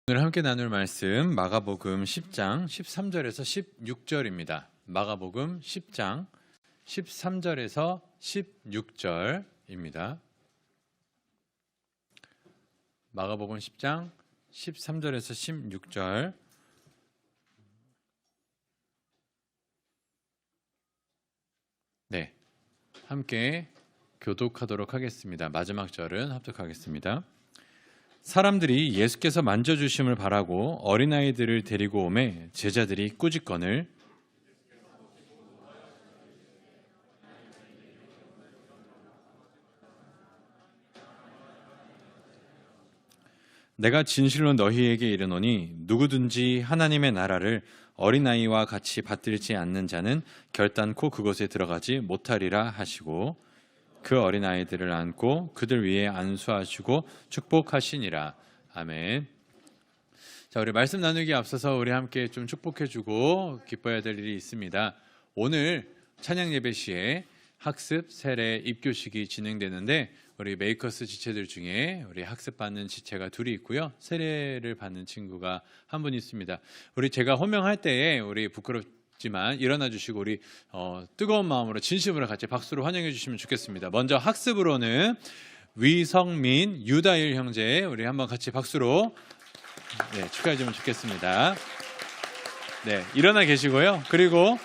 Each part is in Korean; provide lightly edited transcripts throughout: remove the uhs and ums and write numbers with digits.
오늘 함께 나눌 말씀 마가복음 10장 13절에서 16절입니다. 마가복음 10장 13절에서 16절입니다. 마가복음 10장 13절에서 16절. 네, 함께 교독하도록 하겠습니다. 마지막 절은 합독하겠습니다. 사람들이 예수께서 만져주심을 바라고 어린아이들을 데리고 오매 제자들이 꾸짖거늘 내가 진실로 너희에게 이르노니 누구든지 하나님의 나라를 어린아이와 같이 받들지 않는 자는 결단코 그곳에 들어가지 못하리라 하시고 그 어린아이들을 안고 그들 위에 안수하시고 축복하시니라. 아멘. 자, 우리 말씀 나누기 앞서서 우리 함께 좀 축복해주고 기뻐해야 될 일이 있습니다. 오늘 찬양 예배 시에 학습, 세례, 입교식이 진행되는데 우리 메이커스 지체들 중에 우리 학습받는 지체가 둘이 있고요. 세례를 받는 친구가 한 분 있습니다. 우리 제가 호명할 때에 우리 부끄럽지만 일어나 주시고 우리 뜨거운 마음으로 진심으로 같이 박수로 환영해 주시면 좋겠습니다. 먼저 학습으로는 위성민, 유다일 형제 우리 한번 같이 박수로 축하해 주면 좋겠습니다. 네, 일어나 계시고요. 그리고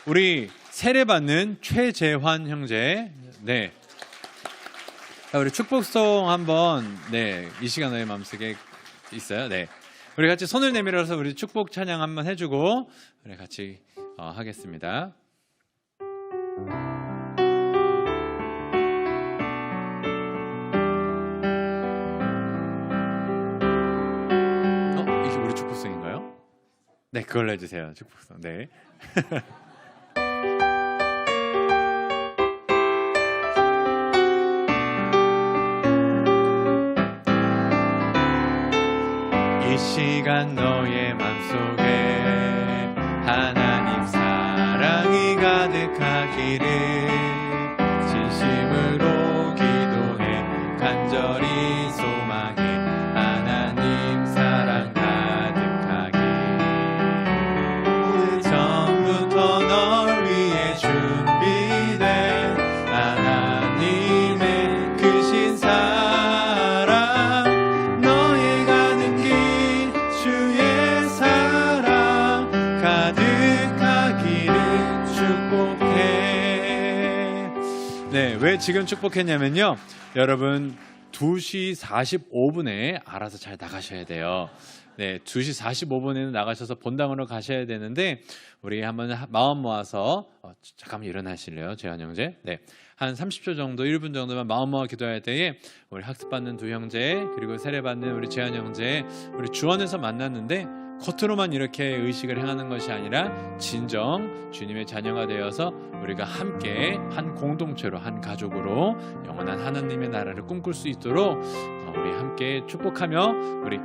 우리 세례 받는 최재환 형제, 네, 자, 우리 축복송 한번 이 시간 너의 마음속에 있어요. 네, 우리 같이 손을 내밀어서 우리 축복 찬양 한번 해주고 우리 같이 하겠습니다. 이게 우리 축복송인가요? 네, 그걸로 해주세요. 축복송. 네. 이 시간 너의 맘속에 하나님 사랑이 가득하기를 진심으로 기도해 간절히 소망해 하나님 사랑 가득하길 처음부터 널 위해 준비된 하나님의 크신 사랑 너의 가는 길 주의 사랑 가득하기를 축복해. 네, 왜 지금 축복했냐면요, 여러분 2시 45분에 알아서 잘 나가셔야 돼요. 네, 2시 45분에는 나가셔서 본당으로 가셔야 되는데 우리 한번 마음 모아서 잠깐만 일어나실래요, 재환 형제? 네, 한 30초 정도, 1분 정도만 마음 모아 기도할 때에 우리 학습받는 두 형제 그리고 세례받는 우리 재환 형제 우리 주원에서 만났는데 겉으로만 이렇게 의식을 행하는 것이 아니라 진정 주님의 자녀가 되어서 우리가 함께 한 공동체로 한 가족으로 영원한 하나님의 나라를 꿈꿀 수 있도록 우리 함께 축복하며 우리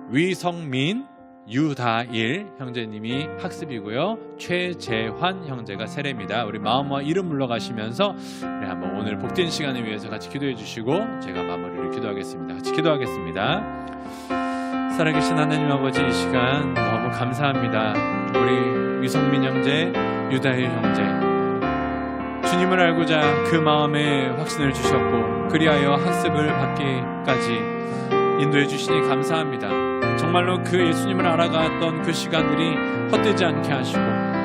위성민, 유다일 형제님이 학습이고요, 최재환 형제가 세례입니다. 우리 마음과 이름 물러가시면서 우리 한번 오늘 복된 시간을 위해서 같이 기도해 주시고 제가 마무리를 기도하겠습니다. 같이 기도하겠습니다. 살아계신 하나님 아버지, 이 시간 너무 감사합니다. 우리 위성민 형제, 유다일 형제 주님을 알고자 그 마음에 확신을 주셨고 그리하여 학습을 받기까지 인도해 주시니 감사합니다. 정말로 그 예수님을 알아갔던 그 시간들이 헛되지 않게 하시고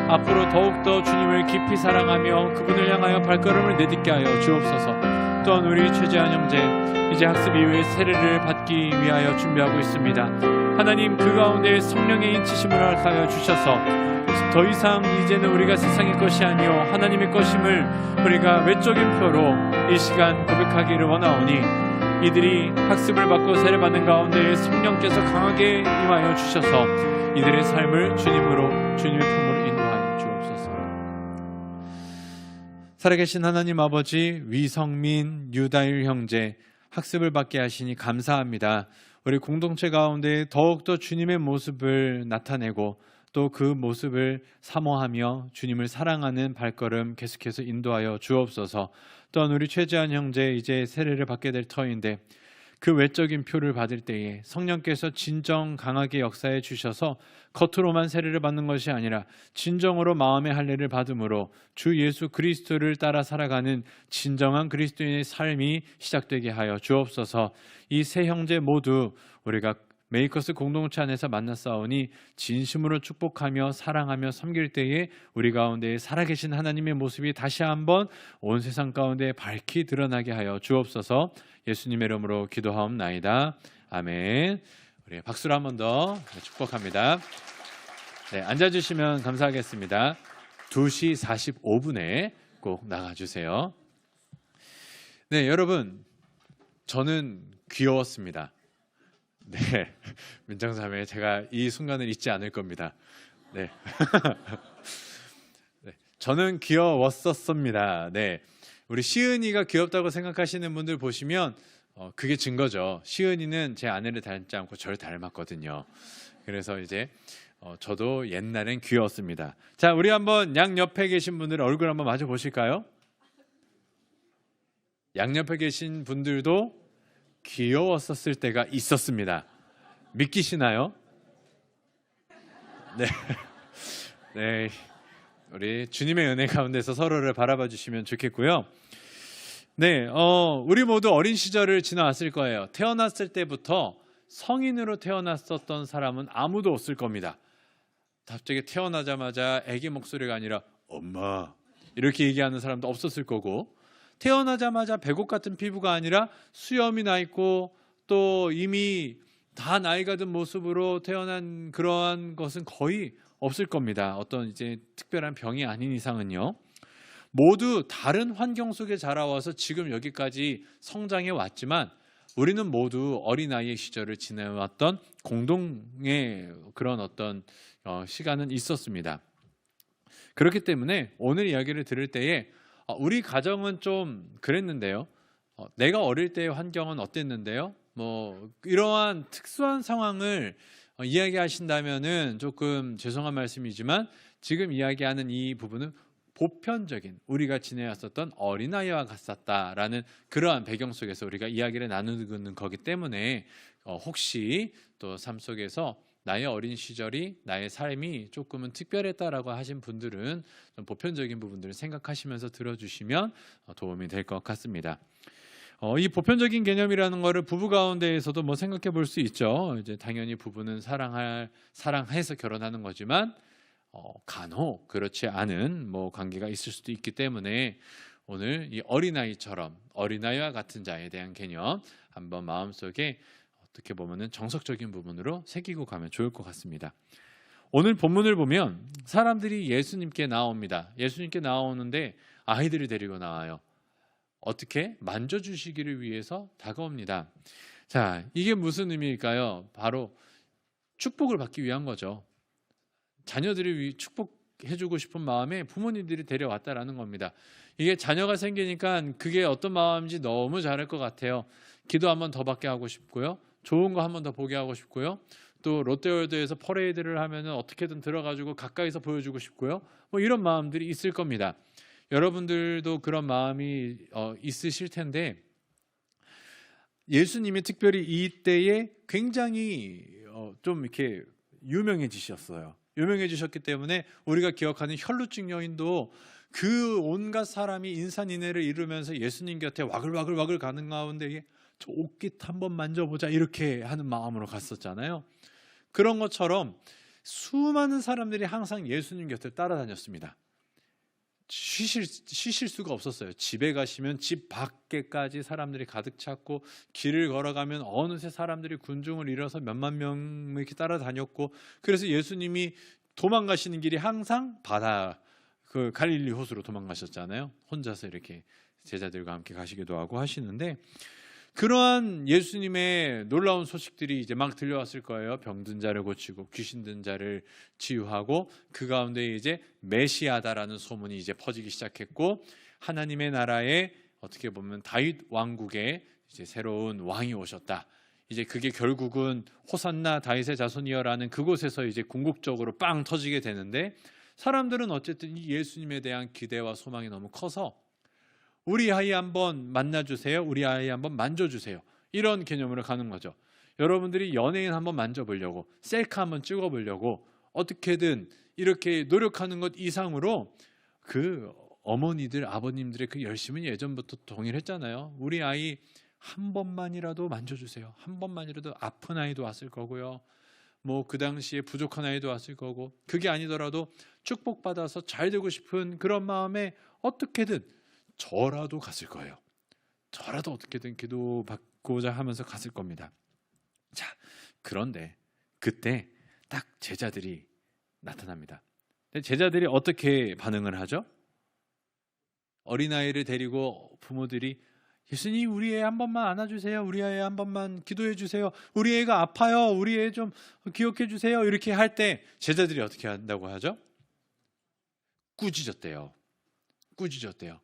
앞으로 더욱더 주님을 깊이 사랑하며 그분을 향하여 발걸음을 내딛게 하여 주옵소서. 또한 우리 최재환 형제 이제 학습 이후에 세례를 받기 위하여 준비하고 있습니다. 하나님, 그 가운데 성령의 인치심을 허락하여 주셔서 더 이상 이제는 우리가 세상의 것이 아니요 하나님의 것임을 우리가 외적인 표로 이 시간 고백하기를 원하오니 이들이 학습을 받고 세례받는 가운데 성령께서 강하게 임하여 주셔서 이들의 삶을 주님의 품으로 인도하여 주옵소서. 살아계신 하나님 아버지, 위성민, 유다일 형제 학습을 받게 하시니 감사합니다. 우리 공동체 가운데 더욱더 주님의 모습을 나타내고 또 그 모습을 사모하며 주님을 사랑하는 발걸음 계속해서 인도하여 주옵소서. 또한 우리 최재환 형제 이제 세례를 받게 될 터인데 그 외적인 표를 받을 때에 성령께서 진정 강하게 역사해 주셔서 겉으로만 세례를 받는 것이 아니라 진정으로 마음의 할례를 받음으로 주 예수 그리스도를 따라 살아가는 진정한 그리스도인의 삶이 시작되게 하여 주옵소서. 이 세 형제 모두 우리가 메이커스 공동체 안에서 만났사오니 진심으로 축복하며 사랑하며 섬길 때에 우리 가운데 살아계신 하나님의 모습이 다시 한번 온 세상 가운데 밝히 드러나게 하여 주옵소서. 예수님의 이름으로 기도하옵나이다. 아멘. 우리 박수로 한 번 더 축복합니다. 네, 앉아주시면 감사하겠습니다. 2시 45분에 꼭 나가주세요. 네, 여러분, 저는 귀여웠습니다. 네, 민정삼회 제가 이 순간을 잊지 않을 겁니다. 네, 네, 저는 귀여웠었습니다. 네, 우리 시은이가 귀엽다고 생각하시는 분들 보시면 그게 증거죠. 시은이는 제 아내를 닮지 않고 저를 닮았거든요. 그래서 이제 저도 옛날엔 귀여웠습니다. 자, 우리 한번 양옆에 계신 분들 얼굴 한번 마주 보실까요? 양옆에 계신 분들도 귀여웠었을 때가 있었습니다. 믿기시나요? 네. 네. 우리 주님의 은혜 가운데서 서로를 바라봐 주시면 좋겠고요. 네. 우리 모두 어린 시절을 지나왔을 거예요. 태어났을 때부터 성인으로 태어났었던 사람은 아무도 없을 겁니다. 갑자기 태어나자마자 아기 목소리가 아니라 엄마 이렇게 얘기하는 사람도 없었을 거고, 태어나자마자 배곡 같은 피부가 아니라 수염이 나 있고 또 이미 다 나이가 든 모습으로 태어난 그러한 것은 거의 없을 겁니다. 어떤 이제 특별한 병이 아닌 이상은요. 모두 다른 환경 속에 자라와서 지금 여기까지 성장해 왔지만 우리는 모두 어린아이의 시절을 지내왔던 공동의 그런 어떤 시간은 있었습니다. 그렇기 때문에 오늘 이야기를 들을 때에 우리 가정은 좀 그랬는데요. 내가 어릴 때의 환경은 어땠는데요? 뭐 이러한 특수한 상황을 이야기하신다면은 조금 죄송한 말씀이지만 지금 이야기하는 이 부분은 보편적인 우리가 지내왔었던 어린아이와 같았다라는 그러한 배경 속에서 우리가 이야기를 나누는 거기 때문에 혹시 또 삶 속에서 나의 어린 시절이 나의 삶이 조금은 특별했다라고 하신 분들은 좀 보편적인 부분들을 생각하시면서 들어주시면 도움이 될 것 같습니다. 이 보편적인 개념이라는 거를 부부 가운데에서도 뭐 생각해 볼 수 있죠. 이제 당연히 부부는 사랑해서 결혼하는 거지만 간혹 그렇지 않은 뭐 관계가 있을 수도 있기 때문에 오늘 이 어린아이와 같은 자에 대한 개념 한번 마음속에 어떻게 보면은 정석적인 부분으로 새기고 가면 좋을 것 같습니다. 오늘 본문을 보면 사람들이 예수님께 나옵니다. 예수님께 나오는데 아이들을 데리고 나와요. 어떻게? 만져주시기를 위해서 다가옵니다. 자, 이게 무슨 의미일까요? 바로 축복을 받기 위한 거죠. 자녀들을 축복해주고 싶은 마음에 부모님들이 데려왔다라는 겁니다. 이게 자녀가 생기니까 그게 어떤 마음인지 너무 잘 알 것 같아요. 기도 한 번 더 받게 하고 싶고요. 좋은 거 한 번 더 보게 하고 싶고요. 또 롯데월드에서 퍼레이드를 하면은 어떻게든 들어가지고 가까이서 보여주고 싶고요. 뭐 이런 마음들이 있을 겁니다. 여러분들도 그런 마음이 있으실 텐데 예수님이 특별히 이때에 굉장히 좀 이렇게 유명해지셨어요. 유명해지셨기 때문에 우리가 기억하는 혈루증 여인도 그 온갖 사람이 인산인해를 이루면서 예수님 곁에 와글와글 가는 가운데 저 옷깃 한번 만져보자 이렇게 하는 마음으로 갔었잖아요. 그런 것처럼 수많은 사람들이 항상 예수님 곁을 따라다녔습니다. 쉬실 수가 없었어요. 집에 가시면 집 밖에까지 사람들이 가득 찼고 길을 걸어가면 어느새 사람들이 군중을 이뤄서 몇만 명 이렇게 따라다녔고, 그래서 예수님이 도망가시는 길이 항상 바다 그 갈릴리 호수로 도망가셨잖아요. 혼자서 이렇게 제자들과 함께 가시기도 하고 하시는데 그러한 예수님의 놀라운 소식들이 이제 막 들려왔을 거예요. 병든 자를 고치고 귀신 든 자를 치유하고 그 가운데 이제 메시아다라는 소문이 이제 퍼지기 시작했고 하나님의 나라에 어떻게 보면 다윗 왕국에 이제 새로운 왕이 오셨다. 이제 그게 결국은 호산나 다윗의 자손이여라는 그곳에서 이제 궁극적으로 빵 터지게 되는데 사람들은 어쨌든 이 예수님에 대한 기대와 소망이 너무 커서 우리 아이 한번 만나주세요. 우리 아이 한번 만져주세요. 이런 개념으로 가는 거죠. 여러분들이 연예인 한번 만져보려고, 셀카 한번 찍어보려고 어떻게든 이렇게 노력하는 것 이상으로 그 어머니들, 아버님들의 그 열심은 예전부터 동일했잖아요. 우리 아이 한 번만이라도 만져주세요. 한 번만이라도. 아픈 아이도 왔을 거고요. 뭐 그 당시에 부족한 아이도 왔을 거고, 그게 아니더라도 축복받아서 잘 되고 싶은 그런 마음에 어떻게든 저라도 갔을 거예요. 저라도 어떻게든 기도받고자 하면서 갔을 겁니다. 자, 그런데 그때 딱 제자들이 나타납니다. 제자들이 어떻게 반응을 하죠? 어린아이를 데리고 부모들이 예수님, 우리 애 한 번만 안아주세요. 우리 애 한 번만 기도해 주세요. 우리 애가 아파요. 우리 애 좀 기억해 주세요. 이렇게 할 때 제자들이 어떻게 한다고 하죠? 꾸짖었대요. 꾸짖었대요.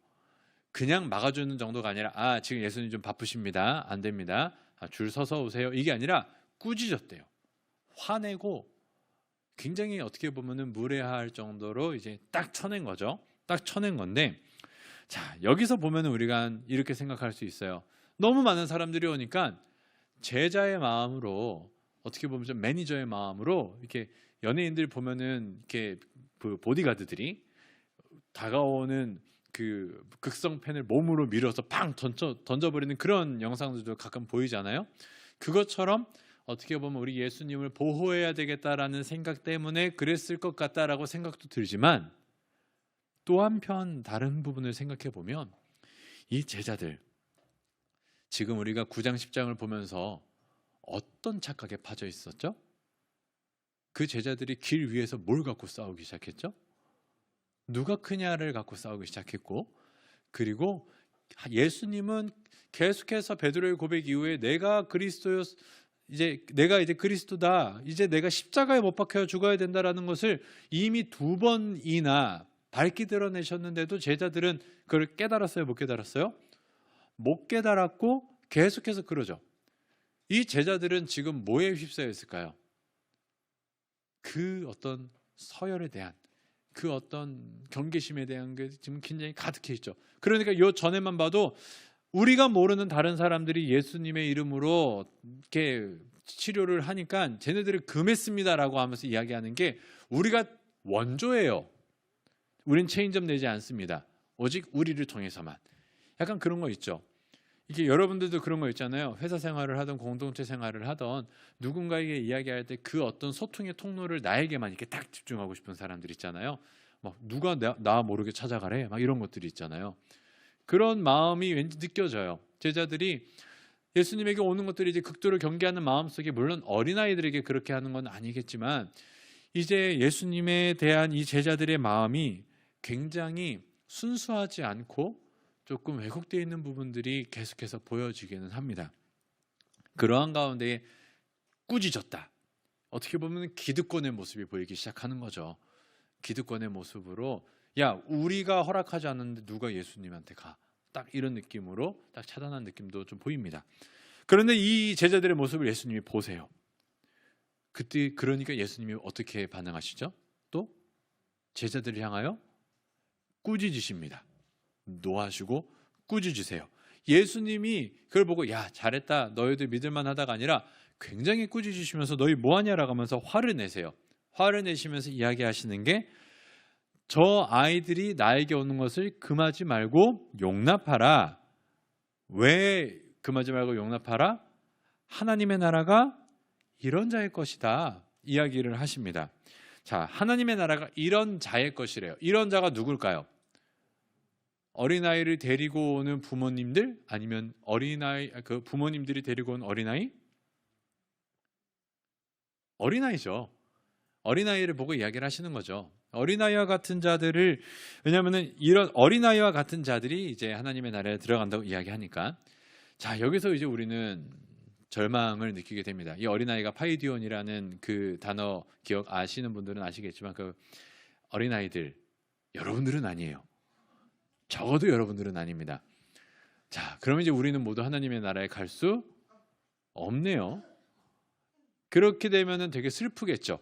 그냥 막아주는 정도가 아니라 지금 예수님 좀 바쁘십니다. 안 됩니다. 줄 서서 오세요. 이게 아니라 꾸짖었대요. 화내고 굉장히 어떻게 보면은 무례할 정도로 이제 딱 쳐낸 거죠. 딱 쳐낸 건데, 자, 여기서 보면은 우리가 이렇게 생각할 수 있어요. 너무 많은 사람들이 오니까 제자의 마음으로, 어떻게 보면 좀 매니저의 마음으로, 이렇게 연예인들 보면은 이렇게 그 보디가드들이 다가오는 그 극성팬을 몸으로 밀어서 팡 던져버리는 그런 영상들도 가끔 보이잖아요. 그것처럼 어떻게 보면 우리 예수님을 보호해야 되겠다라는 생각 때문에 그랬을 것 같다라고 생각도 들지만, 또 한편 다른 부분을 생각해 보면 이 제자들, 지금 우리가 9장 10장을 보면서 어떤 착각에 빠져 있었죠? 그 제자들이 길 위에서 뭘 갖고 싸우기 시작했죠? 누가 크냐를 갖고 싸우기 시작했고, 그리고 예수님은 계속해서 베드로의 고백 이후에 내가 이제 그리스도다, 이제 내가 십자가에 못 박혀 죽어야 된다라는 것을 이미 2번이나 밝히 드러내셨는데도 제자들은 그걸 깨달았어요? 못 깨달았어요? 못 깨달았고 계속해서 그러죠. 이 제자들은 지금 뭐에 휩싸여 있을까요? 그 어떤 서열에 대한, 그 어떤 경계심에 대한 게 지금 굉장히 가득해 있죠. 그러니까 요 전에만 봐도 우리가 모르는 다른 사람들이 예수님의 이름으로 이렇게 치료를 하니까 쟤네들을 금했습니다라고 하면서 이야기하는 게, 우리가 원조예요. 우린 체인점 내지 않습니다. 오직 우리를 통해서만. 약간 그런 거 있죠. 이게 여러분들도 그런 거 있잖아요. 회사 생활을 하던 공동체 생활을 하던 누군가에게 이야기할 때 그 어떤 소통의 통로를 나에게만 이렇게 딱 집중하고 싶은 사람들 있잖아요. 막 누가 나 모르게 찾아가래, 막 이런 것들이 있잖아요. 그런 마음이 왠지 느껴져요. 제자들이 예수님에게 오는 것들이 이제 극도로 경계하는 마음속에, 물론 어린아이들에게 그렇게 하는 건 아니겠지만, 이제 예수님에 대한 이 제자들의 마음이 굉장히 순수하지 않고 조금 왜곡되어 있는 부분들이 계속해서 보여지기는 합니다. 그러한 가운데 꾸짖었다. 어떻게 보면 기득권의 모습이 보이기 시작하는 거죠. 기득권의 모습으로, 야, 우리가 허락하지 않았는데 누가 예수님한테 가? 딱 이런 느낌으로 딱 차단한 느낌도 좀 보입니다. 그런데 이 제자들의 모습을 예수님이 보세요. 그때 그러니까 예수님이 어떻게 반응하시죠? 또 제자들을 향하여 꾸짖으십니다. 노하시고 꾸짖으세요. 예수님이 그걸 보고 야, 잘했다, 너희들 믿을만 하다가 아니라 굉장히 꾸짖으시면서 너희 뭐하냐라고 하면서 화를 내세요. 화를 내시면서 이야기하시는 게, 저 아이들이 나에게 오는 것을 금하지 말고 용납하라. 왜 금하지 말고 용납하라? 하나님의 나라가 이런 자의 것이다, 이야기를 하십니다. 자, 하나님의 나라가 이런 자의 것이래요. 이런 자가 누굴까요? 어린아이를 데리고 오는 부모님들, 아니면 그 부모님들이 데리고 온 어린아이? 어린아이죠. 어린아이를 보고 이야기를 하시는 거죠. 어린아이와 같은 자들을, 왜냐하면 이런 어린아이와 같은 자들이 이제 하나님의 나라에 들어간다고 이야기하니까. 자, 여기서 이제 우리는 절망을 느끼게 됩니다. 이 어린아이가 파이디온이라는 그 단어 아시는 분들은 아시겠지만, 그 어린아이들, 여러분들은 아니에요. 적어도 여러분들은 아닙니다. 자, 그러면 이제 우리는 모두 하나님의 나라에 갈 수 없네요. 그렇게 되면은 되게 슬프겠죠.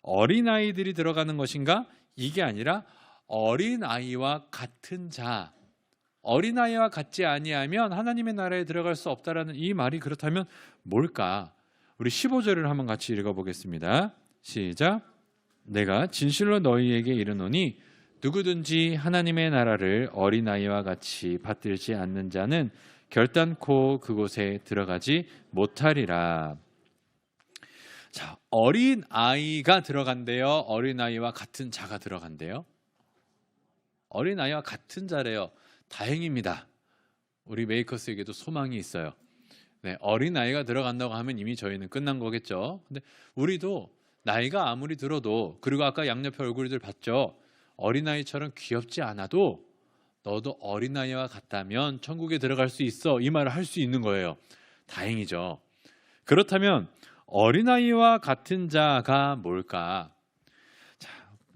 어린아이들이 들어가는 것인가? 이게 아니라 어린아이와 같은 자, 어린아이와 같지 아니하면 하나님의 나라에 들어갈 수 없다라는 이 말이 그렇다면 뭘까? 우리 15절을 한번 같이 읽어보겠습니다. 시작. 내가 진실로 너희에게 이르노니 누구든지 하나님의 나라를 어린아이와 같이 받들지 않는 자는 결단코 그곳에 들어가지 못하리라. 자, 어린아이가 들어간대요. 어린아이와 같은 자가 들어간대요. 어린아이와 같은 자래요. 다행입니다. 우리 메이커스에게도 소망이 있어요. 네, 어린아이가 들어간다고 하면 이미 저희는 끝난 거겠죠. 근데 우리도 나이가 아무리 들어도, 그리고 아까 양옆에 얼굴들 봤죠. 어린아이처럼 귀엽지 않아도 너도 어린아이와 같다면 천국에 들어갈 수 있어, 이 말을 할 수 있는 거예요. 다행이죠. 그렇다면 어린아이와 같은 자가 뭘까? 자,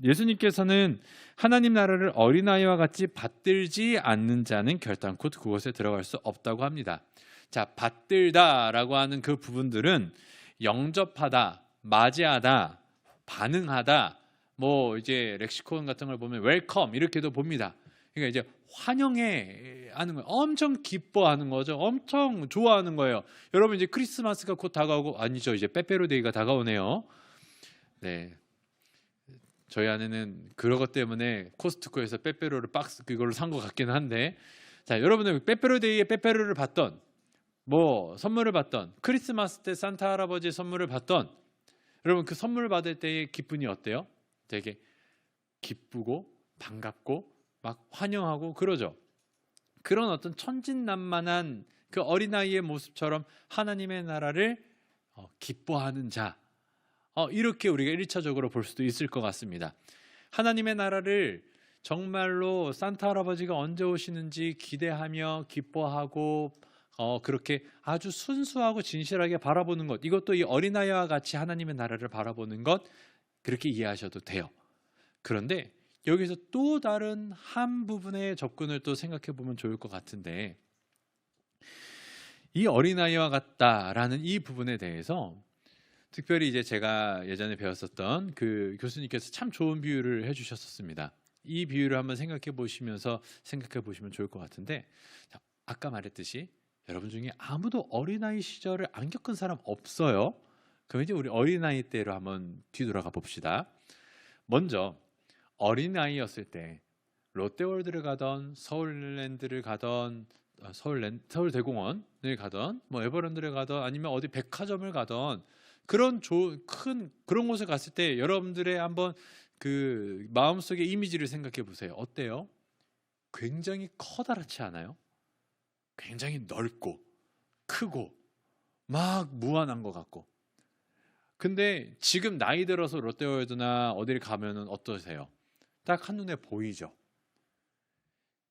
예수님께서는 하나님 나라를 어린아이와 같이 받들지 않는 자는 결단코 그곳에 들어갈 수 없다고 합니다. 자, 받들다라고 하는 그 부분들은 영접하다, 맞이하다, 반응하다, 뭐 이제 렉시콘 같은 걸 보면 웰컴 이렇게도 봅니다. 그러니까 이제 환영해 하는 거예요. 엄청 기뻐하는 거죠. 엄청 좋아하는 거예요. 여러분 이제 크리스마스가 곧 다가오고, 아니죠, 이제 빼빼로데이가 다가오네요. 네, 저희 아내는 그런 것 때문에 코스트코에서 빼빼로를 박스 그걸로 산 것 같긴 한데, 자, 여러분은 빼빼로데이에 빼빼로를 받던, 뭐 선물을 받던, 크리스마스 때 산타 할아버지의 선물을 받던, 여러분 그 선물 받을 때의 기분이 어때요? 되게 기쁘고 반갑고 막 환영하고 그러죠. 그런 어떤 천진난만한 그 어린아이의 모습처럼 하나님의 나라를 기뻐하는 자, 이렇게 우리가 1차적으로 볼 수도 있을 것 같습니다. 하나님의 나라를 정말로 산타 할아버지가 언제 오시는지 기대하며 기뻐하고 그렇게 아주 순수하고 진실하게 바라보는 것, 이것도 이 어린아이와 같이 하나님의 나라를 바라보는 것, 그렇게 이해하셔도 돼요. 그런데 여기서 또 다른 한 부분의 접근을 또 생각해 보면 좋을 것 같은데, 이 어린아이와 같다라는 이 부분에 대해서 특별히 이제 제가 예전에 배웠었던 그 교수님께서 참 좋은 비유를 해주셨었습니다. 이 비유를 한번 생각해 보시면서 생각해 보시면 좋을 것 같은데, 아까 말했듯이 여러분 중에 아무도 어린아이 시절을 안 겪은 사람 없어요. 그럼 이제 우리 어린아이 때로 한번 뒤돌아가 봅시다. 먼저 어린아이였을 때 롯데월드를 가던, 서울랜드를 가던, 서울대공원을 가던, 뭐 에버랜드를 가던, 아니면 어디 백화점을 가던, 그런 큰 그런 곳에 갔을 때 여러분들의 한번 그 마음속의 이미지를 생각해 보세요. 어때요? 굉장히 커다랗지 않아요? 굉장히 넓고 크고 막 무한한 것 같고. 근데 지금 나이 들어서 롯데월드나 어디를 가면은 어떠세요? 딱 한눈에 보이죠.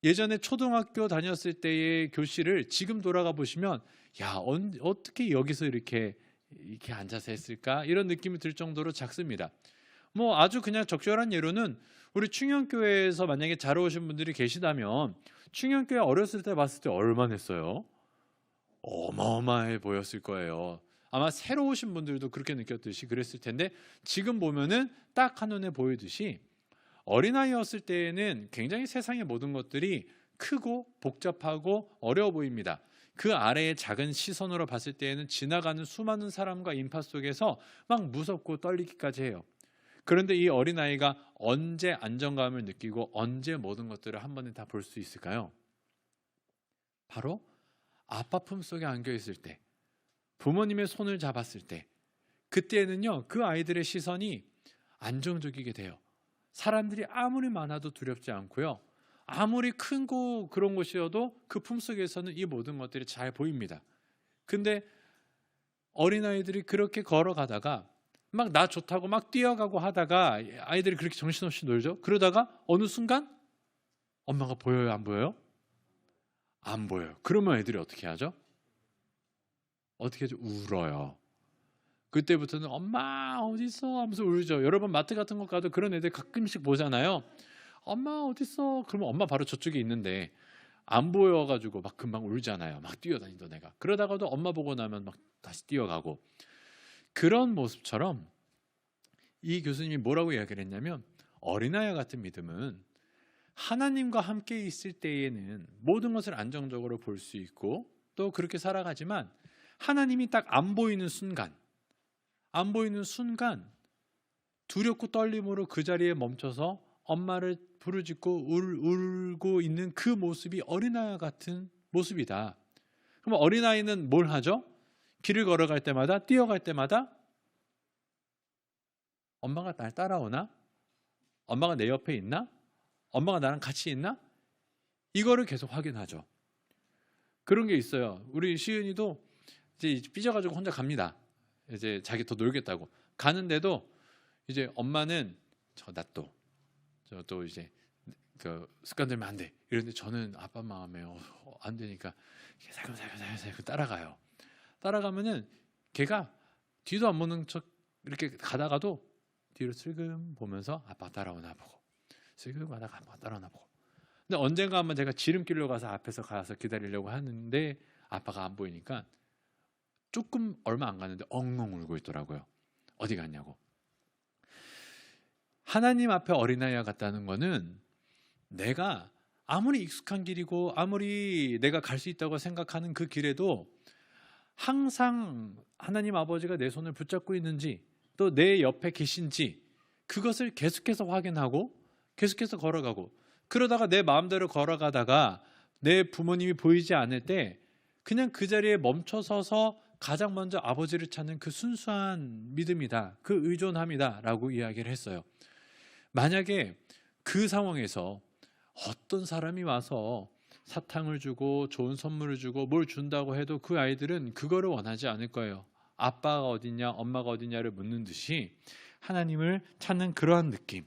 예전에 초등학교 다녔을 때의 교실을 지금 돌아가 보시면, 야, 어떻게 여기서 이렇게 앉아서 했을까? 이런 느낌이 들 정도로 작습니다. 뭐 아주 그냥 적절한 예로는 우리 충현교회에서 만약에 잘 오신 분들이 계시다면 충현교회 어렸을 때 봤을 때 얼마나 했어요? 어마어마해 보였을 거예요. 아마 새로 오신 분들도 그렇게 느꼈듯이 그랬을 텐데, 지금 보면은 딱 한눈에 보이듯이 어린아이였을 때에는 굉장히 세상의 모든 것들이 크고 복잡하고 어려워 보입니다. 그 아래의 작은 시선으로 봤을 때에는 지나가는 수많은 사람과 인파 속에서 막 무섭고 떨리기까지 해요. 그런데 이 어린아이가 언제 안정감을 느끼고 언제 모든 것들을 한 번에 다 볼 수 있을까요? 바로 아빠 품속에 안겨 있을 때, 부모님의 손을 잡았을 때, 그때는요 그 아이들의 시선이 안정적이게 돼요. 사람들이 아무리 많아도 두렵지 않고요, 아무리 큰 그런 곳이어도 그 품속에서는 이 모든 것들이 잘 보입니다. 근데 어린아이들이 그렇게 걸어가다가 막 나 좋다고 막 뛰어가고 하다가, 아이들이 그렇게 정신없이 놀죠. 그러다가 어느 순간 엄마가 보여요, 안 보여요? 안 보여요. 그러면 애들이 어떻게 하죠? 어떻게 하죠? 울어요. 그때부터는 엄마 어디 있어 하면서 울죠. 여러분 마트 같은 거 가도 그런 애들 가끔씩 보잖아요. 엄마 어디 있어? 그러면 엄마 바로 저쪽에 있는데 안 보여가지고 막 금방 울잖아요. 막 뛰어다니던 애가. 그러다가도 엄마 보고 나면 막 다시 뛰어가고. 그런 모습처럼 이 교수님이 뭐라고 이야기를 했냐면, 어린아이와 같은 믿음은 하나님과 함께 있을 때에는 모든 것을 안정적으로 볼 수 있고 또 그렇게 살아가지만 하나님이 딱 안 보이는 순간 두렵고 떨림으로 그 자리에 멈춰서 엄마를 부르짖고 울고 있는 그 모습이 어린아이 같은 모습이다. 그럼 어린아이는 뭘 하죠? 길을 걸어갈 때마다, 뛰어갈 때마다 엄마가 날 따라오나? 엄마가 내 옆에 있나? 엄마가 나랑 같이 있나? 이거를 계속 확인하죠. 그런 게 있어요. 우리 시은이도 이제 삐져가지고 혼자 갑니다. 이제 자기 더 놀겠다고 가는데도 이제 엄마는 저 또 이제 그 습관 들면 안 돼. 이런데 저는 아빠 마음에 안 되니까 살금살금 따라가요. 따라가면은 걔가 뒤도 안 보는 척 이렇게 가다가도 뒤로 슬금 보면서 아빠 따라오나 보고 슬금 가다가 아빠 따라오나 보고. 근데 언젠가 한번 제가 지름길로 가서 앞에서 가서 기다리려고 하는데 아빠가 안 보이니까 조금 얼마 안 갔는데 엉엉 울고 있더라고요. 어디 갔냐고. 하나님 앞에 어린아이와 같다는 거는 내가 아무리 익숙한 길이고 아무리 내가 갈 수 있다고 생각하는 그 길에도 항상 하나님 아버지가 내 손을 붙잡고 있는지 또 내 옆에 계신지 그것을 계속해서 확인하고 계속해서 걸어가고 그러다가 내 마음대로 걸어가다가 내 부모님이 보이지 않을 때 그냥 그 자리에 멈춰서서 가장 먼저 아버지를 찾는 그 순수한 믿음이다. 그 의존함이다 라고 이야기를 했어요. 만약에 그 상황에서 어떤 사람이 와서 사탕을 주고 좋은 선물을 주고 뭘 준다고 해도 그 아이들은 그거를 원하지 않을 거예요. 아빠가 어디냐 엄마가 어디냐를 묻는 듯이 하나님을 찾는 그러한 느낌,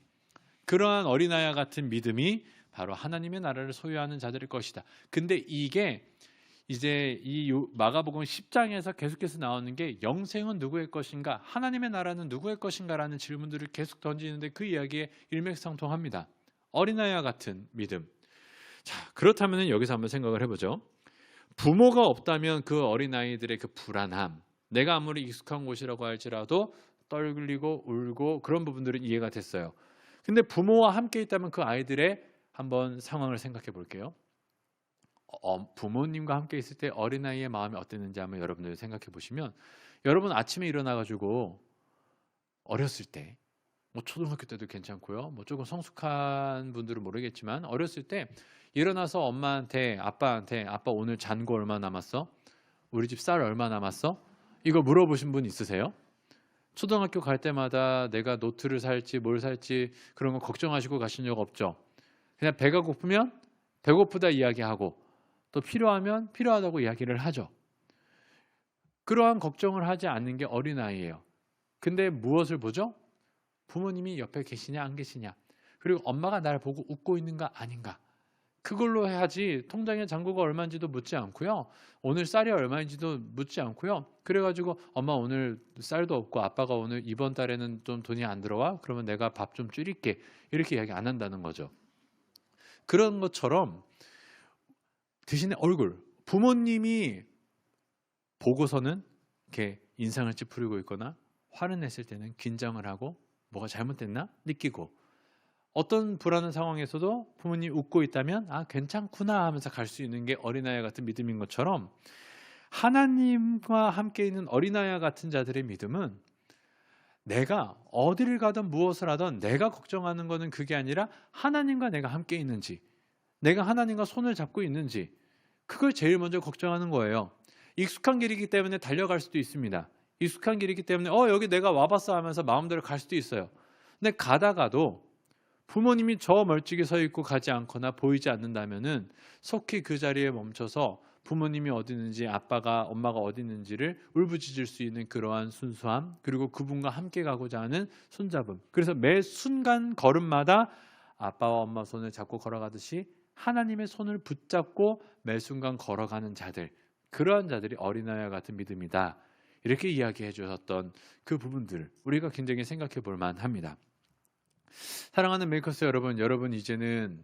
그러한 어린아이와 같은 믿음이 바로 하나님의 나라를 소유하는 자들일 것이다. 근데 이게 이제 이 마가복음 10장에서 계속해서 나오는 게 영생은 누구의 것인가, 하나님의 나라는 누구의 것인가라는 질문들을 계속 던지는데 그 이야기에 일맥상통합니다. 어린아이와 같은 믿음. 자, 그렇다면 여기서 한번 생각을 해보죠. 부모가 없다면 그 어린아이들의 그 불안함, 내가 아무리 익숙한 곳이라고 할지라도 떨리고 울고 그런 부분들은 이해가 됐어요. 근데 부모와 함께 있다면 그 아이들의 한번 상황을 생각해 볼게요. 부모님과 함께 있을 때 어린아이의 마음이 어땠는지 한번 여러분들 생각해 보시면, 여러분 아침에 일어나가지고 어렸을 때, 뭐 초등학교 때도 괜찮고요, 뭐 조금 성숙한 분들은 모르겠지만 어렸을 때 일어나서 엄마한테 아빠한테 아빠 오늘 잔고 얼마 남았어? 우리 집 쌀 얼마 남았어? 이거 물어보신 분 있으세요? 초등학교 갈 때마다 내가 노트를 살지 뭘 살지 그런 거 걱정하시고 가신 적 없죠? 그냥 배가 고프면 배고프다 이야기하고 또 필요하면 필요하다고 이야기를 하죠. 그러한 걱정을 하지 않는 게 어린아이예요. 근데 무엇을 보죠? 부모님이 옆에 계시냐 안 계시냐, 그리고 엄마가 날 보고 웃고 있는가 아닌가, 그걸로 해야지 통장에 잔고가 얼마인지도 묻지 않고요, 오늘 쌀이 얼마인지도 묻지 않고요, 그래가지고 엄마 오늘 쌀도 없고 아빠가 오늘 이번 달에는 좀 돈이 안 들어와? 그러면 내가 밥 좀 줄일게, 이렇게 이야기 안 한다는 거죠. 그런 것처럼 대신에 얼굴, 부모님이 보고서는 이렇게 인상을 찌푸리고 있거나 화를 냈을 때는 긴장을 하고 뭐가 잘못됐나 느끼고, 어떤 불안한 상황에서도 부모님이 웃고 있다면 아 괜찮구나 하면서 갈 수 있는 게 어린아이 같은 믿음인 것처럼, 하나님과 함께 있는 어린아이 같은 자들의 믿음은 내가 어디를 가든 무엇을 하든 내가 걱정하는 것은 그게 아니라 하나님과 내가 함께 있는지, 내가 하나님과 손을 잡고 있는지, 그걸 제일 먼저 걱정하는 거예요. 익숙한 길이기 때문에 달려갈 수도 있습니다. 익숙한 길이기 때문에 여기 내가 와봤어 하면서 마음대로 갈 수도 있어요. 근데 가다가도 부모님이 저 멀찍이 서 있고 가지 않거나 보이지 않는다면은 속히 그 자리에 멈춰서 부모님이 어디 있는지, 아빠가 엄마가 어디 있는지를 울부짖을 수 있는 그러한 순수함, 그리고 그분과 함께 가고자 하는 손잡음. 그래서 매 순간 걸음마다 아빠와 엄마 손을 잡고 걸어가듯이 하나님의 손을 붙잡고 매 순간 걸어가는 자들, 그러한 자들이 어린아이와 같은 믿음이다. 이렇게 이야기해 주셨던 그 부분들 우리가 굉장히 생각해 볼 만합니다. 사랑하는 메이커스 여러분, 여러분 이제는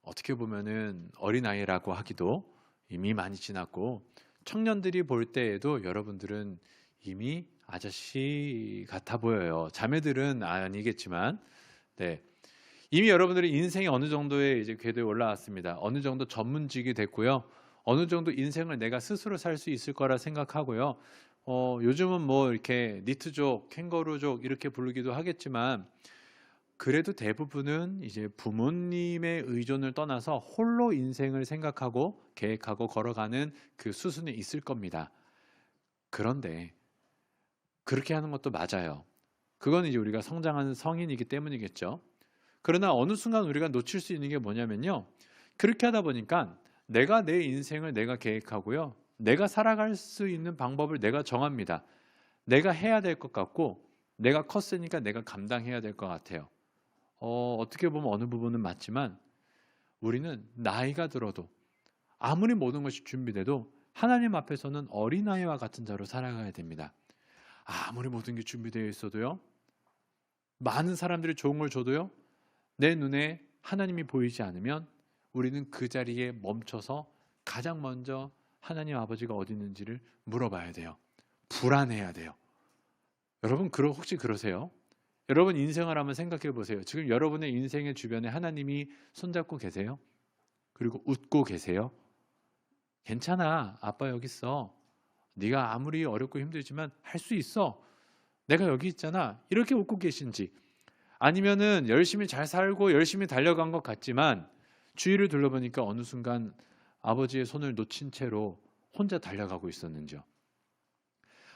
어떻게 보면은 어린아이라고 하기도 이미 많이 지났고, 청년들이 볼 때에도 여러분들은 이미 아저씨 같아 보여요. 자매들은 아니겠지만, 네, 이미 여러분들이 인생이 어느 정도의 이제 궤도에 올라왔습니다. 어느 정도 전문직이 됐고요. 어느 정도 인생을 내가 스스로 살 수 있을 거라 생각하고요. 요즘은 뭐 이렇게 니트족, 캥거루족 이렇게 부르기도 하겠지만 그래도 대부분은 이제 부모님의 의존을 떠나서 홀로 인생을 생각하고 계획하고 걸어가는 그 수순에 있을 겁니다. 그런데 그렇게 하는 것도 맞아요. 그건 이제 우리가 성장하는 성인이기 때문이겠죠. 그러나 어느 순간 우리가 놓칠 수 있는 게 뭐냐면요. 그렇게 하다 보니까 내가 내 인생을 내가 계획하고요. 내가 살아갈 수 있는 방법을 내가 정합니다. 내가 해야 될 것 같고 내가 컸으니까 내가 감당해야 될 것 같아요. 어떻게 보면 어느 부분은 맞지만 우리는 나이가 들어도 아무리 모든 것이 준비돼도 하나님 앞에서는 어린아이와 같은 자로 살아가야 됩니다. 아무리 모든 게 준비되어 있어도요. 많은 사람들이 좋은 걸 줘도요. 내 눈에 하나님이 보이지 않으면 우리는 그 자리에 멈춰서 가장 먼저 하나님 아버지가 어디 있는지를 물어봐야 돼요. 불안해야 돼요. 여러분 혹시 그러세요? 여러분 인생을 한번 생각해 보세요. 지금 여러분의 인생의 주변에 하나님이 손잡고 계세요? 그리고 웃고 계세요? 괜찮아. 아빠 여기 있어. 네가 아무리 어렵고 힘들지만 할 수 있어. 내가 여기 있잖아. 이렇게 웃고 계신지, 아니면은 열심히 잘 살고 열심히 달려간 것 같지만 주위를 둘러보니까 어느 순간 아버지의 손을 놓친 채로 혼자 달려가고 있었는지요.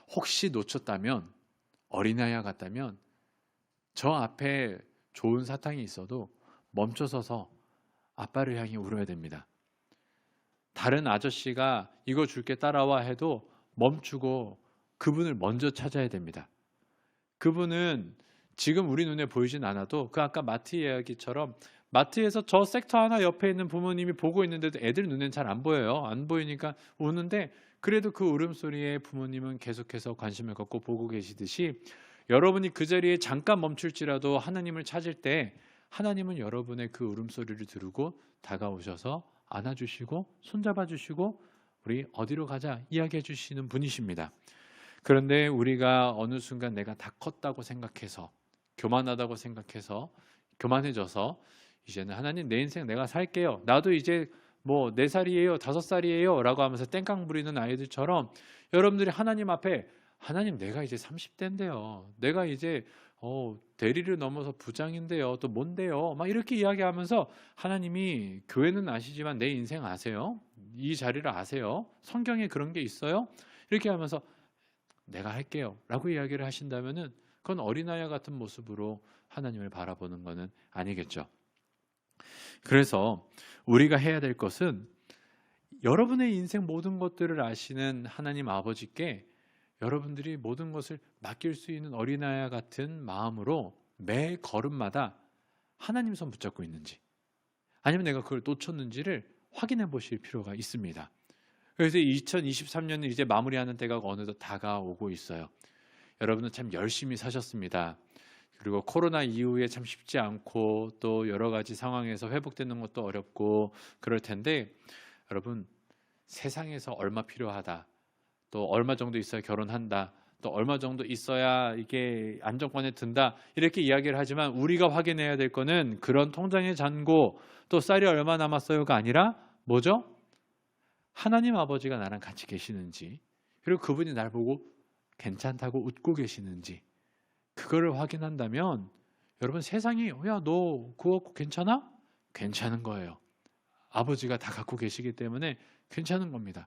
혹시 놓쳤다면, 어린아이와 같다면 저 앞에 좋은 사탕이 있어도 멈춰서서 아빠를 향해 울어야 됩니다. 다른 아저씨가 이거 줄게 따라와 해도 멈추고 그분을 먼저 찾아야 됩니다. 그분은 지금 우리 눈에 보이진 않아도 그 아까 마트 이야기처럼 마트에서 저 섹터 하나 옆에 있는 부모님이 보고 있는데도 애들 눈엔 잘 안 보여요. 안 보이니까 우는데 그래도 그 울음소리에 부모님은 계속해서 관심을 갖고 보고 계시듯이 여러분이 그 자리에 잠깐 멈출지라도 하나님을 찾을 때 하나님은 여러분의 그 울음소리를 들고 다가오셔서 안아주시고 손잡아주시고 우리 어디로 가자 이야기해 주시는 분이십니다. 그런데 우리가 어느 순간 내가 다 컸다고 생각해서 교만하다고 생각해서 교만해져서 이제는 하나님 내 인생 내가 살게요. 나도 이제 뭐 4살이에요 5살이에요 라고 하면서 땡깡 부리는 아이들처럼 여러분들이 하나님 앞에 하나님 내가 이제 30대인데요. 내가 이제 대리를 넘어서 부장인데요. 또 뭔데요? 막 이렇게 이야기하면서 하나님이 교회는 아시지만 내 인생 아세요? 이 자리를 아세요? 성경에 그런 게 있어요? 이렇게 하면서 내가 할게요 라고 이야기를 하신다면은 그건 어린아이와 같은 모습으로 하나님을 바라보는 것은 아니겠죠. 그래서 우리가 해야 될 것은 여러분의 인생 모든 것들을 아시는 하나님 아버지께 여러분들이 모든 것을 맡길 수 있는 어린아이와 같은 마음으로 매 걸음마다 하나님 손 붙잡고 있는지 아니면 내가 그걸 놓쳤는지를 확인해 보실 필요가 있습니다. 그래서 2023년을 이제 마무리하는 때가 어느덧 다가오고 있어요. 여러분은 참 열심히 사셨습니다. 그리고 코로나 이후에 참 쉽지 않고 또 여러 가지 상황에서 회복되는 것도 어렵고 그럴 텐데 여러분 세상에서 얼마 필요하다. 또 얼마 정도 있어야 결혼한다. 또 얼마 정도 있어야 이게 안정권에 든다. 이렇게 이야기를 하지만 우리가 확인해야 될 거는 그런 통장의 잔고 또 쌀이 얼마 남았어요가 아니라 뭐죠? 하나님 아버지가 나랑 같이 계시는지 그리고 그분이 날 보고 괜찮다고 웃고 계시는지 그거를 확인한다면 여러분 세상이 야 너 그거 괜찮아? 괜찮은 거예요. 아버지가 다 갖고 계시기 때문에 괜찮은 겁니다.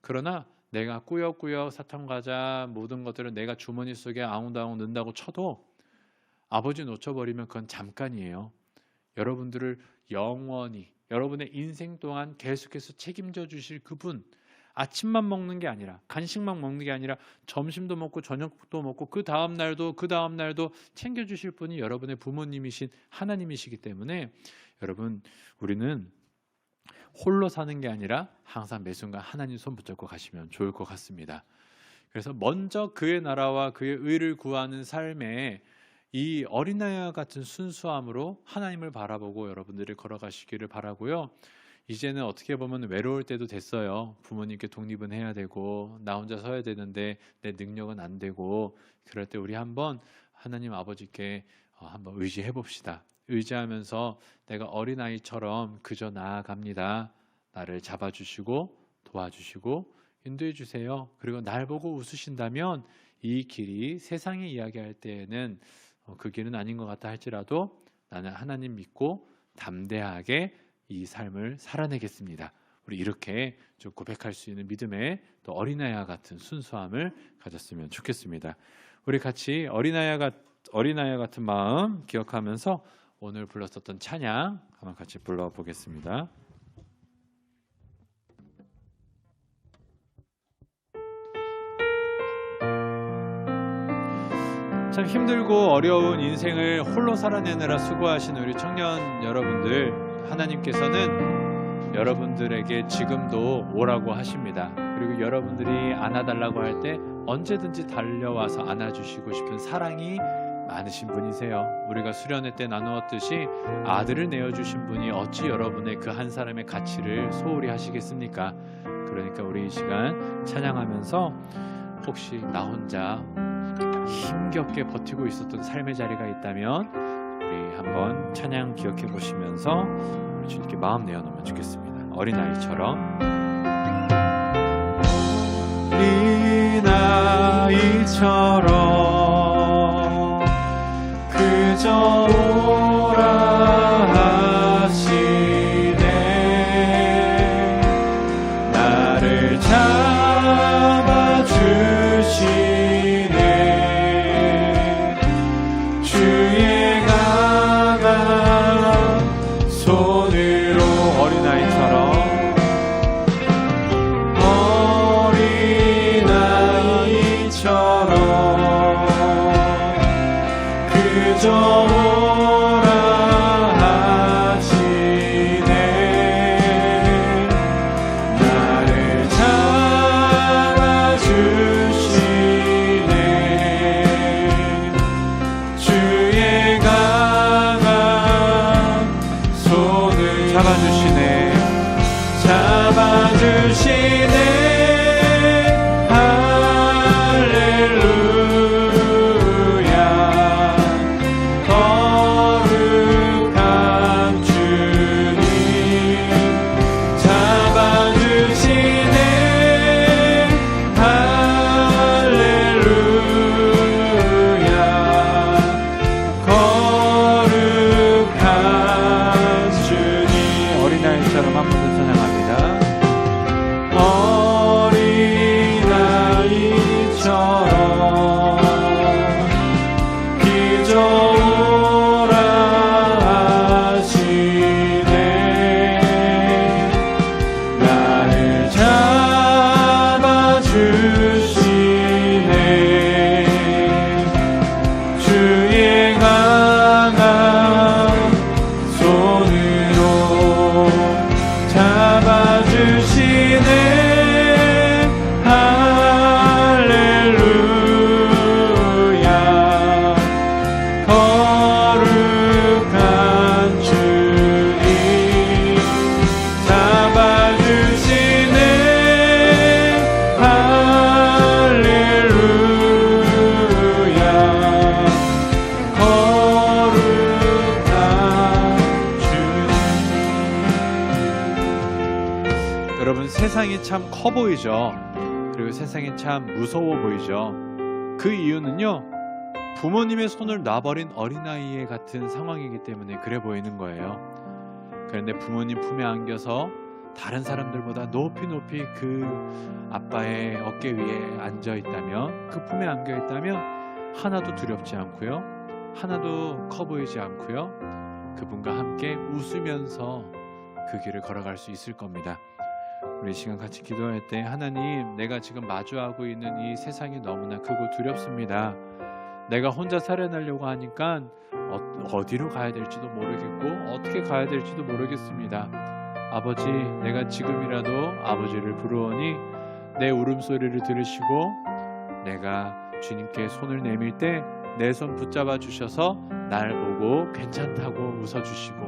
그러나 내가 꾸역꾸역 사탕 과자 모든 것들을 내가 주머니 속에 아웅다웅 넣는다고 쳐도 아버지 놓쳐버리면 그건 잠깐이에요. 여러분들을 영원히 여러분의 인생 동안 계속해서 책임져 주실 그분, 아침만 먹는 게 아니라 간식만 먹는 게 아니라 점심도 먹고 저녁도 먹고 그 다음 날도 챙겨 주실 분이 여러분의 부모님이신 하나님이시기 때문에 여러분 우리는 홀로 사는 게 아니라 항상 매 순간 하나님 손 붙잡고 가시면 좋을 것 같습니다. 그래서 먼저 그의 나라와 그의 의를 구하는 삶에 이 어린아이와 같은 순수함으로 하나님을 바라보고 여러분들이 걸어가시기를 바라고요. 이제는 어떻게 보면 외로울 때도 됐어요. 부모님께 독립은 해야 되고 나 혼자 서야 되는데 내 능력은 안 되고 그럴 때 우리 한번 하나님 아버지께 한번 의지해 봅시다. 의지하면서 내가 어린아이처럼 그저 나아갑니다. 나를 잡아주시고 도와주시고 인도해 주세요. 그리고 날 보고 웃으신다면 이 길이 세상이 이야기할 때에는 그 길은 아닌 것 같다 할지라도 나는 하나님 믿고 담대하게 이 삶을 살아내겠습니다. 우리 이렇게 좀 고백할 수 있는 믿음의 또 어린아이와 같은 순수함을 가졌으면 좋겠습니다. 우리 같이 어린아이와 같은 마음 기억하면서 오늘 불렀었던 찬양 한번 같이 불러보겠습니다. 참 힘들고 어려운 인생을 홀로 살아내느라 수고하시는 우리 청년 여러분들, 하나님께서는 여러분들에게 지금도 오라고 하십니다. 그리고 여러분들이 안아달라고 할 때 언제든지 달려와서 안아주시고 싶은 사랑이 많으신 분이세요. 우리가 수련회 때 나누었듯이 아들을 내어주신 분이 어찌 여러분의 그 한 사람의 가치를 소홀히 하시겠습니까? 그러니까 우리 이 시간 찬양하면서 혹시 나 혼자 힘겹게 버티고 있었던 삶의 자리가 있다면 우리 한번 찬양 기억해 보시면서 우리 주님께 마음 내어놓으면 좋겠습니다. 어린아이처럼 어린아이처럼 그저 오라 하시네. 나를 잡아주시네. 주의 강한 손으로 어린아이처럼 그저 오라 하시네. 나를 잡아주시네. 주의 강한 손을 잡아주시네. 세상이 참 커 보이죠. 그리고 세상이 참 무서워 보이죠. 그 이유는요, 부모님의 손을 놔버린 어린아이의 같은 상황이기 때문에 그래 보이는 거예요. 그런데 부모님 품에 안겨서 다른 사람들보다 높이 그 아빠의 어깨 위에 앉아 있다면, 그 품에 안겨 있다면 하나도 두렵지 않고요, 하나도 커 보이지 않고요, 그분과 함께 웃으면서 그 길을 걸어갈 수 있을 겁니다. 우리 시간 같이 기도할 때, 하나님, 내가 지금 마주하고 있는 이 세상이 너무나 크고 두렵습니다. 내가 혼자 살아나려고 하니까 어디로 가야 될지도 모르겠고 어떻게 가야 될지도 모르겠습니다. 아버지, 내가 지금이라도 아버지를 부르오니 내 울음소리를 들으시고 내가 주님께 손을 내밀 때 내 손 붙잡아 주셔서 날 보고 괜찮다고 웃어주시고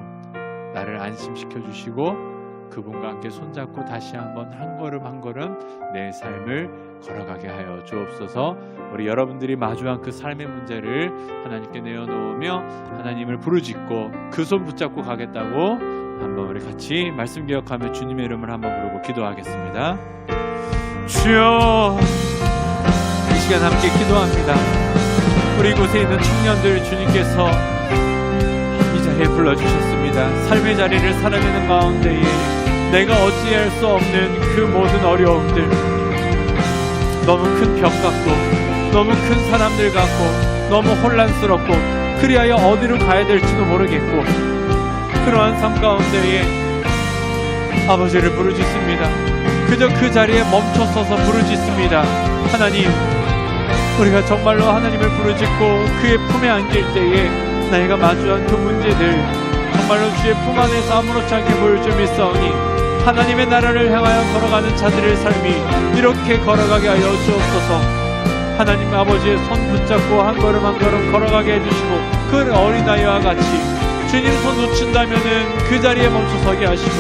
나를 안심시켜 주시고 그분과 함께 손잡고 다시 한번 한 걸음 한 걸음 내 삶을 걸어가게 하여 주옵소서. 우리 여러분들이 마주한 그 삶의 문제를 하나님께 내어놓으며 하나님을 부르짖고 그 손 붙잡고 가겠다고 한번 우리 같이 말씀 기억하며 주님의 이름을 한번 부르고 기도하겠습니다. 주여, 이 시간 함께 기도합니다. 우리 이곳에 있는 청년들 주님께서 이 자리에 불러주셨습니다. 삶의 자리를 살아내는 가운데에 내가 어찌할 수 없는 그 모든 어려움들, 너무 큰 벽 같고 너무 큰 사람들 같고 너무 혼란스럽고 그리하여 어디로 가야 될지도 모르겠고 그러한 삶 가운데에 아버지를 부르짖습니다. 그저 그 자리에 멈춰서서 부르짖습니다. 하나님, 우리가 정말로 하나님을 부르짖고 그의 품에 안길 때에 내가 마주한 그 문제들 정말로 주의 품 안에서 아무렇지 않게 보일 줄 믿사오니 하나님의 나라를 향하여 걸어가는 자들의 삶이 이렇게 걸어가게 하여 주옵소서. 하나님 아버지의 손 붙잡고 한 걸음 한 걸음 걸어가게 해주시고 그 어린아이와 같이 주님 손 놓친다면은 그 자리에 멈춰서게 하시고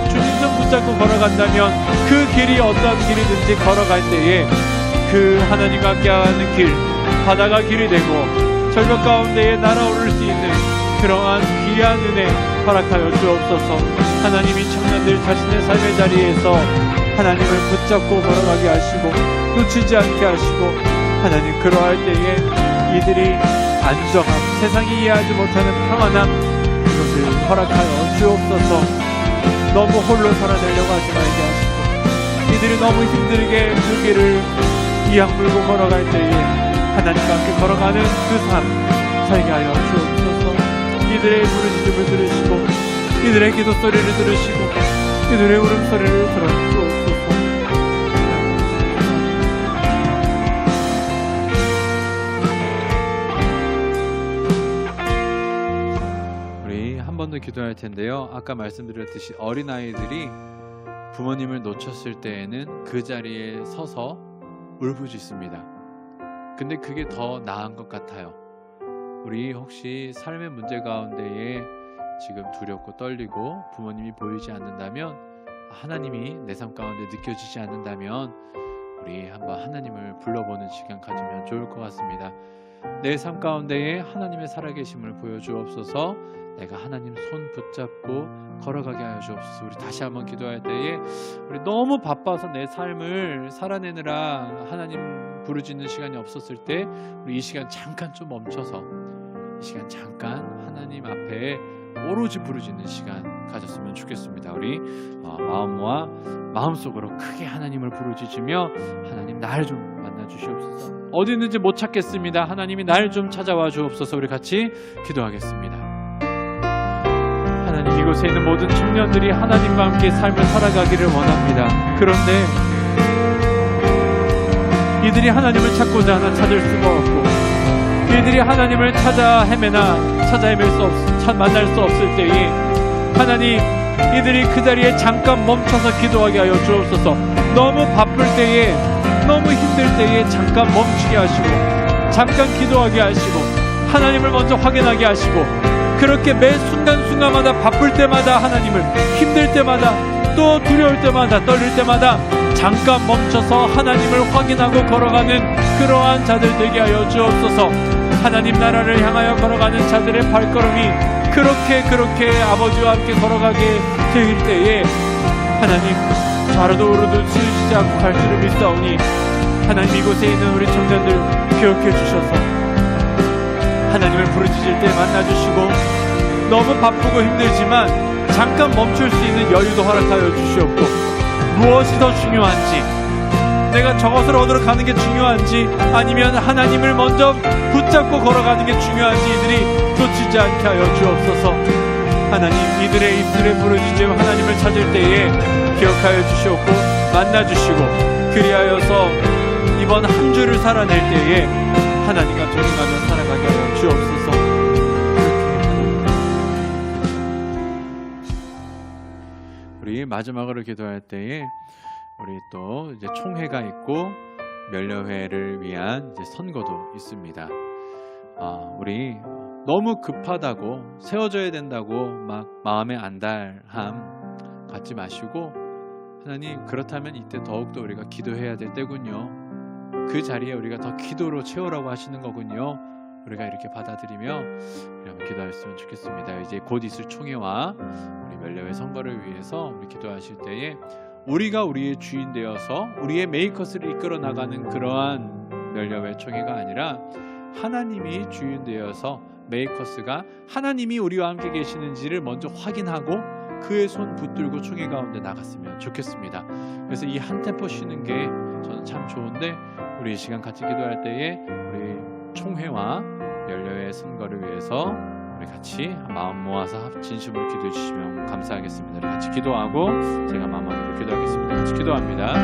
주님 손 붙잡고 걸어간다면 그 길이 어떠한 길이든지 걸어갈 때에 그 하나님과 함께하는 길, 바다가 길이 되고 절벽 가운데에 날아오를 수 있는 그러한 귀한 은혜 허락하여 주옵소서. 하나님이 청년들 자신의 삶의 자리에서 하나님을 붙잡고 걸어가게 하시고 놓치지 않게 하시고 하나님 그러할 때에 이들이 안정함, 세상이 이해하지 못하는 평안함 그것을 허락하여 주옵소서. 너무 홀로 살아내려고 하지 말게 하시고 이들이 너무 힘들게 그 길을 이악 물고 걸어갈 때에 하나님과 함께 걸어가는 그 삶 살게 하여 주옵소서. 이들의 부르짖음을 들으시고 이들의 기도 소리를 들으시고 이들의 울음소리를 들어주옵소서. 우리 한 번 더 기도할 텐데요. 아까 말씀드렸듯이 어린아이들이 부모님을 놓쳤을 때에는 그 자리에 서서 울부짖습니다. 근데 그게 더 나은 것 같아요. 우리 혹시 삶의 문제 가운데에 지금 두렵고 떨리고 부모님이 보이지 않는다면 하나님이 내 삶 가운데 느껴지지 않는다면 우리 한번 하나님을 불러보는 시간 가지면 좋을 것 같습니다. 내 삶 가운데에 하나님의 살아계심을 보여주옵소서. 내가 하나님 손 붙잡고 걸어가게 하여 주옵소서. 우리 다시 한번 기도할 때에 우리 너무 바빠서 내 삶을 살아내느라 하나님 부르짖는 시간이 없었을 때 우리 이 시간 잠깐 좀 멈춰서 이 시간 잠깐 하나님 앞에 오로지 부르짖는 시간 가졌으면 좋겠습니다. 우리 마음과 마음속으로 크게 하나님을 부르짖으며 하나님 날 좀 만나 주시옵소서. 어디 있는지 못 찾겠습니다. 하나님이 날 좀 찾아와 주옵소서. 우리 같이 기도하겠습니다. 하나님, 이곳에 있는 모든 청년들이 하나님과 함께 삶을 살아가기를 원합니다. 그런데 이들이 하나님을 찾고자 하나 찾을 수가 없고 이들이 하나님을 찾아 헤매나 찾아 헤맬 수 없, 만날 수 없을 때에 하나님, 이들이 그 자리에 잠깐 멈춰서 기도하게 하여 주옵소서. 너무 바쁠 때에 너무 힘들 때에 잠깐 멈추게 하시고 잠깐 기도하게 하시고 하나님을 먼저 확인하게 하시고 그렇게 매 순간순간마다 바쁠 때마다 하나님을 힘들 때마다 또 두려울 때마다 떨릴 때마다 잠깐 멈춰서 하나님을 확인하고 걸어가는 그러한 자들 되게 하여 주옵소서. 하나님 나라를 향하여 걸어가는 자들의 발걸음이 그렇게 아버지와 함께 걸어가게 될 때에 하나님 좌로도 우로도 치우치지 않고 갈 줄을 믿사오니 하나님 이곳에 있는 우리 청년들 기억해 주셔서 하나님을 부르짖을 때 만나주시고 너무 바쁘고 힘들지만 잠깐 멈출 수 있는 여유도 허락하여 주시옵고 무엇이 더 중요한지 내가 저것을 얻으러 가는 게 중요한지 아니면 하나님을 먼저 붙잡고 걸어가는 게 중요한지 이들이 놓치지 않게 하여 주옵소서. 하나님 이들의 입술에 부르짖음 하나님을 찾을 때에 기억하여 주시옵고 만나주시고 그리하여서 이번 한 주를 살아낼 때에 하나님과 동행하며 살아가게 하여 주옵소서. 우리 마지막으로 기도할 때에 우리 또 이제 총회가 있고 면례회를 위한 이제 선거도 있습니다. 우리 너무 급하다고 세워져야 된다고 막 마음의 안달함 갖지 마시고 하나님, 그렇다면 이때 더욱더 우리가 기도해야 될 때군요. 그 자리에 우리가 더 기도로 채우라고 하시는 거군요. 우리가 이렇게 받아들이며 우리 한번 기도했으면 좋겠습니다. 이제 곧 있을 총회와 우리 멜레의 선거를 위해서 우리 기도하실 때에 우리가 우리의 주인 되어서 우리의 메이커스를 이끌어 나가는 그러한 멜레의 총회가 아니라 하나님이 주인 되어서 메이커스가 하나님이 우리와 함께 계시는지를 먼저 확인하고 그의 손 붙들고 총회 가운데 나갔으면 좋겠습니다. 그래서 이 한 템포 쉬는 게 저는 참 좋은데, 우리 이 시간 같이 기도할 때에 우리 총회와 연례의 선거를 위해서 우리 같이 마음 모아서 진심으로 기도해 주시면 감사하겠습니다. 우리 같이 기도하고 제가 마음으로 기도하겠습니다. 같이 기도합니다.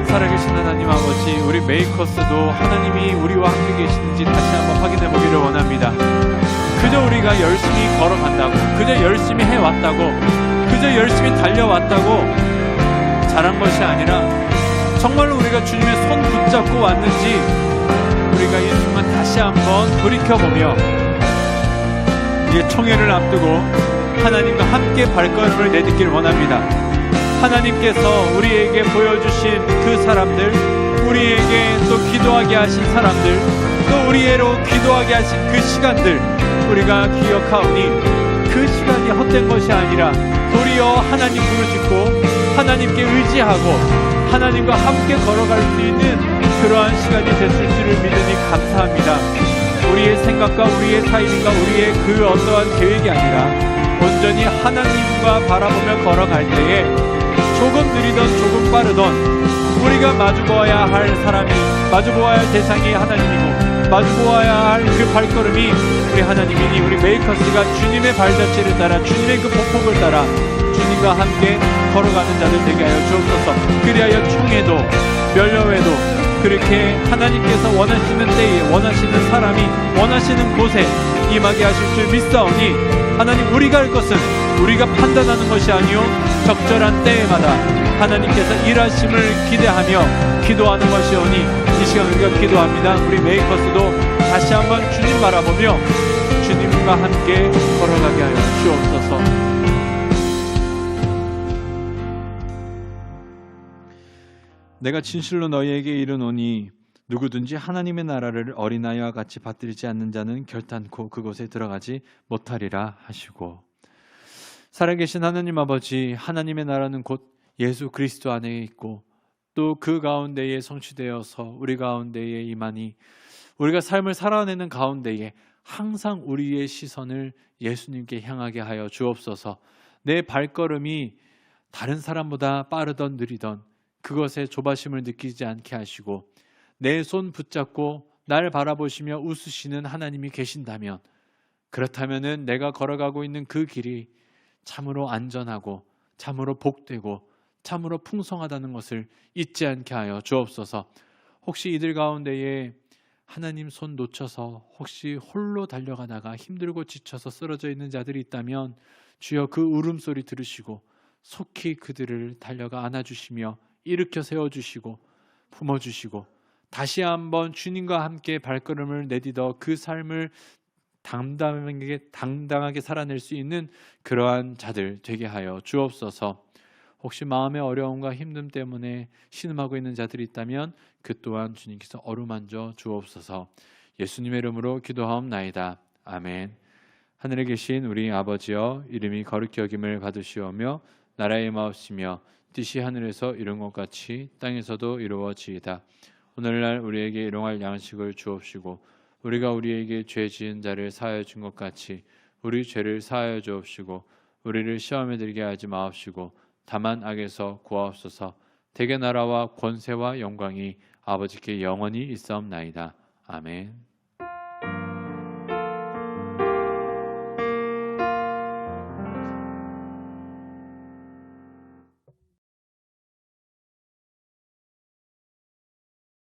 살아계신 하나님 아버지, 우리 메이커스도 하나님이 우리와 함께 계시는지 다시 한번 확인해 보기를 원합니다. 그저 우리가 열심히 걸어간다고, 그저 열심히 해왔다고, 그저 열심히 달려왔다고 잘한 것이 아니라 정말로 우리가 주님의 손 붙잡고 왔는지 우리가 이 순간 다시 한번 돌이켜보며 이제 총회를 앞두고 하나님과 함께 발걸음을 내딛길 원합니다. 하나님께서 우리에게 보여주신 그 사람들, 우리에게 또 기도하게 하신 사람들, 또 우리로 기도하게 하신 그 시간들 우리가 기억하오니 그 시간이 헛된 것이 아니라 도리어 하나님 부르짖고 하나님께 의지하고 하나님과 함께 걸어갈 수 있는 그러한 시간이 됐을 줄을 믿으니 감사합니다. 우리의 생각과 우리의 타이밍과 우리의 그 어떠한 계획이 아니라 온전히 하나님과 바라보며 걸어갈 때에 조금 느리던 조금 빠르던 우리가 마주보아야 할 사람이, 마주보아야 할 대상이 하나님이고 마주보아야 할 그 발걸음이 우리 하나님이니 우리 메이커스가 주님의 발자취를 따라 주님의 그 폭폭을 따라 주님과 함께 걸어가는 자들 되게 하여 주옵소서. 그리하여 총회도 멸려회도 그렇게 하나님께서 원하시는 때에 원하시는 사람이 원하시는 곳에 임하게 하실 줄 믿사오니 하나님, 우리가 할 것은 우리가 판단하는 것이 아니요 적절한 때마다 하나님께서 일하심을 기대하며 기도하는 것이오니 이 시간 우리가 기도합니다. 우리 메이커스도 다시 한번 주님 바라보며 주님과 함께 걸어가게 하여 주옵소서. 내가 진실로 너희에게 이르노니 누구든지 하나님의 나라를 어린아이와 같이 받들지 않는 자는 결단코 그곳에 들어가지 못하리라 하시고, 살아계신 하나님 아버지, 하나님의 나라는 곧 예수 그리스도 안에 있고 또 그 가운데에 성취되어서 우리 가운데에 임하니 우리가 삶을 살아내는 가운데에 항상 우리의 시선을 예수님께 향하게 하여 주옵소서. 내 발걸음이 다른 사람보다 빠르던 느리던 그것에 조바심을 느끼지 않게 하시고 내 손 붙잡고 날 바라보시며 웃으시는 하나님이 계신다면, 그렇다면 내가 걸어가고 있는 그 길이 참으로 안전하고 참으로 복되고 참으로 풍성하다는 것을 잊지 않게 하여 주옵소서. 혹시 이들 가운데에 하나님 손 놓쳐서 혹시 홀로 달려가다가 힘들고 지쳐서 쓰러져 있는 자들이 있다면 주여 그 울음소리 들으시고 속히 그들을 달려가 안아주시며 일으켜 세워주시고 품어주시고 다시 한번 주님과 함께 발걸음을 내딛어 그 삶을 당당하게 살아낼 수 있는 그러한 자들 되게 하여 주옵소서. 혹시 마음의 어려움과 힘듦 때문에 신음하고 있는 자들이 있다면 그 또한 주님께서 어루만져 주옵소서. 예수님의 이름으로 기도하옵나이다. 아멘. 하늘에 계신 우리 아버지여, 이름이 거룩히 여김을 받으시오며 나라의 임하옵시며 뜻이 하늘에서 이룬 것 같이 땅에서도 이루어지이다. 오늘날 우리에게 일용할 양식을 주옵시고 우리가 우리에게 죄 지은 자를 사하여 준 것 같이 우리 죄를 사하여 주옵시고 우리를 시험에 들게 하지 마옵시고 다만 악에서 구하옵소서. 대개 나라와 권세와 영광이 아버지께 영원히 있사옵나이다. 아멘.